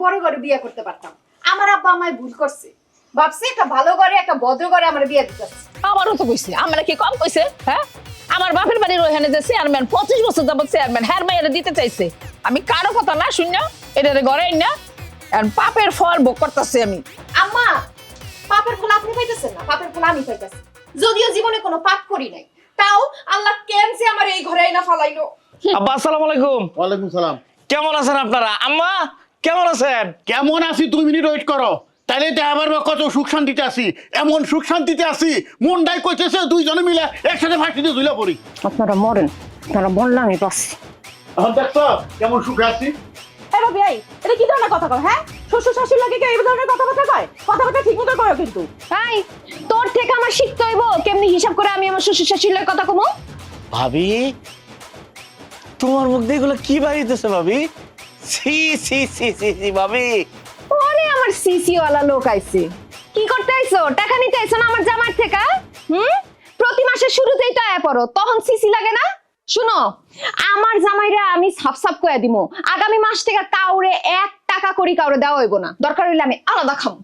বড় ঘরে বিয়ে করতে পারতাম। আমার আব্বা আমায় ভুল করছে, ভাবছে একটা ভালো ঘরে একটা ভদ্র ঘরে আমার বিয়ে দিতে। আমারও তো কইছে, আমরা কি কম কইছে? হ্যাঁ, আমার বাপের বাড়ির ওখানে যে চেয়ারম্যান 25 বছর যাবত চেয়ারম্যান হ্যার মাইয়ারে দিতে চাইছে। আমি কারো কথা না শুননা এটারে ঘরে না আর পাপের ফল ভোগ করতেছি আমি। আম্মা, পাপের ফল আপনি পাইতেছেন না, পাপের ফল আমি পাইতেছি। যদিও জীবনে কোনো পাপ করি নাই, তাও আল্লাহ কেন যে আমার এই ঘরে না ফলাইলো। আব্বা আসসালামু আলাইকুম। ওয়ালাইকুম সালাম। কেমন আছেন আপনারা? আম্মা কেমন আছেন? কেমন আছি 2 মিনিট ওয়েট করো, তাইলে দেখাবার কত সুখ শান্তিতে আছি। এমন সুখ শান্তিতে আছি মনটাই কইতেছে দুইজনে মিলে একসাথে ফাঁসিতে ঝুলে পড়ি। আপনারা মরেন, আপনারা বললাম আমি পাচ্ছি। এখন দেখছো কেমন সুখে আছি। এবার ভাই এটা কি ধরনের কথা কয়? হ্যাঁ, শ্বশুর শাশুড়ি লাগে কেউ এই ধরনের কথাবার্তা কয়? কথাবার্তা ঠিক মতো কয় কিন্তু। তাই তোর থেকে আমার শিখতে হইব কেমনি হিসাব করে আমি আমার শ্বশুর শাশুড়ির কথা কমু। ভাবি তোমার মুখ দিয়ে এগুলো কি বাইতেছে ভাবি? সি সি সি সি সি ভাবি। ওরে আমার সিসি ওয়ালা লোক আইছে। কি করতে আইছো? টাকা নিতে আইছো না আমার জামার থেকে? প্রতি মাসের শুরুতেই তো আয়া পড়ো, তখন সিসি লাগে না? শুনো, আমার জামাইরা আমি সাফ সাফ কইয়া দিমু, আগামী মাস থেকে কাউরে 1 টাকা করি কাউরে দেওয়া হইব না। দরকার হইলে আমি আলাদা খামু।